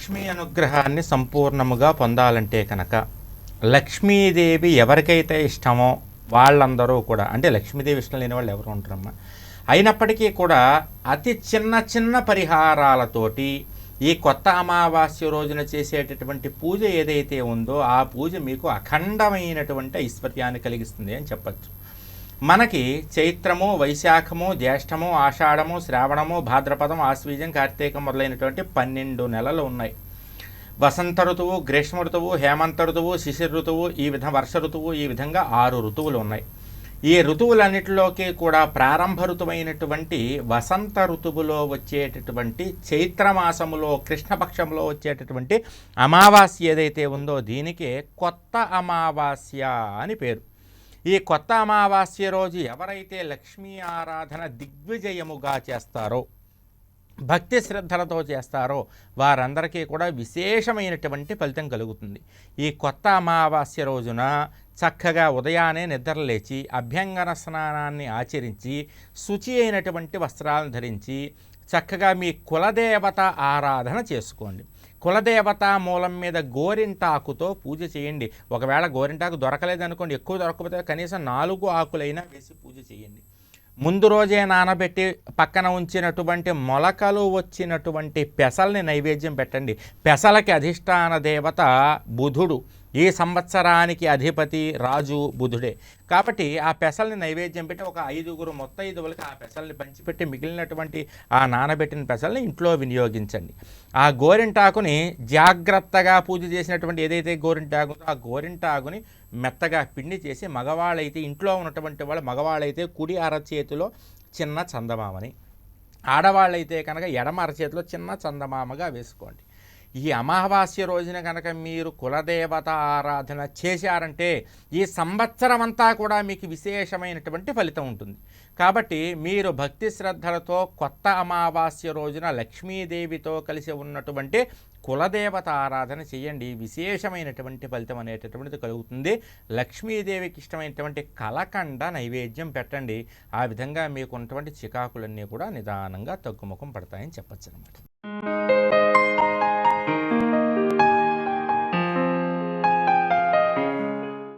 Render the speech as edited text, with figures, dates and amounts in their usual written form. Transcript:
లక్ష్మీ అనుగ్రహాన్ని సంపూర్ణముగా పొందాలంటే కనుక లక్ష్మీదేవి ఎవరికైతే ఇష్టమో వాళ్ళందరూ కూడా, అంటే లక్ష్మీదేవి ఇష్టం లేని వాళ్ళు ఎవరు ఉంటారమ్మా, అయినప్పటికీ కూడా అతి చిన్న చిన్న పరిహారాలతోటి ఈ కొత్త అమావాస్య రోజున చేసేటటువంటి పూజ ఏదైతే ఉందో ఆ పూజ మీకు అఖండమైనటువంటి ఐశ్వర్యాన్ని కలిగిస్తుంది అని చెప్పచ్చు. మనకి చైత్రము, వైశాఖము, జ్యేష్ఠము, ఆషాఢము, శ్రావణము, భాద్రపదం, ఆశ్వీజం, కార్తీకం మొదలైనటువంటి 12 నెలలు ఉన్నాయి. వసంత ఋతువు, గ్రీష్మ ఋతువు, హేమంత ఋతువు, శిశిర ఋతువు, ఈ విధంగా వర్ష ఋతువు, ఈ విధంగా 6 ఋతువులు ఉన్నాయి. ఈ ఋతువులన్నిటిలోకి కూడా ప్రారంభ ఋతువైనటువంటి వసంత ఋతువులో వచ్చేటటువంటి చైత్రమాసములో కృష్ణపక్షంలో వచ్చేటటువంటి అమావాస్య ఏదైతే ఉందో దీనికే కొత్త అమావాస్య అని పేరు. ఈ కొత్త అమావాస్య రోజు ఎవరైతే లక్ష్మీ ఆరాధన దిగ్విజయముగా చేస్తారో, భక్తి శ్రద్ధలతో చేస్తారో వారందరికీ కూడా విశేషమైనటువంటి ఫలితం కలుగుతుంది. ఈ కొత్త అమావాస్య రోజున చక్కగా ఉదయాన్నే నిద్రలేచి అభ్యంగన స్నానాన్ని ఆచరించి శుచి అయినటువంటి వస్త్రాలను ధరించి చక్కగా మీ కులదేవత ఆరాధన చేసుకోండి. కులదేవత మూలం మీద గోరింటాకుతో పూజ చేయండి. ఒకవేళ గోరింటాకు దొరకలేదనుకోండి, ఎక్కువ దొరకకపోతే కనీసం 4 ఆకులైనా వేసి పూజ చేయండి. ముందు రోజే నానబెట్టి పక్కన ఉంచినటువంటి మొలకలు వచ్చినటువంటి పెసల్ని నైవేద్యం పెట్టండి. పెసలకి అధిష్టాన దేవత బుధుడు, ఈ సంవత్సరానికి అధిపతి రాజు బుధుడే. కాబట్టి ఆ పెసల్ని నైవేద్యం పెట్టి ఒక 5 ముత్తైదువులకి ఆ పెసల్ని పంచిపెట్టి మిగిలినటువంటి ఆ నానబెట్టిన పెసల్ని ఇంట్లో వినియోగించండి. ఆ గోరింటాకుని జాగ్రత్తగా పూజ చేసినటువంటి ఏదైతే గోరింటాకు ఆ గోరింటాకుని మెత్తగా పిండి చేసి, మగవాళ్ళైతే ఇంట్లో ఉన్నటువంటి వాళ్ళు మగవాళ్ళైతే కుడి అరచేతిలో చిన్న చందమామని, ఆడవాళ్ళైతే కనుక ఎడమ అరచేతిలో చిన్న చందమామగా వేసుకోండి. ఈ అమావాస్య రోజున కనుక మీరు కులదేవత ఆరాధన చేశారంటే ఈ సంవత్సరం అంతా కూడా మీకు విశేషమైనటువంటి ఫలితం ఉంటుంది. కాబట్టి మీరు భక్తి శ్రద్ధలతో కొత్త అమావాస్య రోజున లక్ష్మీదేవితో కలిసి ఉన్నటువంటి కులదేవత ఆరాధన చేయండి. విశేషమైనటువంటి ఫలితం అనేటటువంటిది కలుగుతుంది. లక్ష్మీదేవికి ఇష్టమైనటువంటి కలకండ నైవేద్యం పెట్టండి. ఆ విధంగా మీకు ఉన్నటువంటి చికాకులన్నీ కూడా నిదానంగా తగ్గుముఖం పడతాయని చెప్పచ్చు అన్నమాట.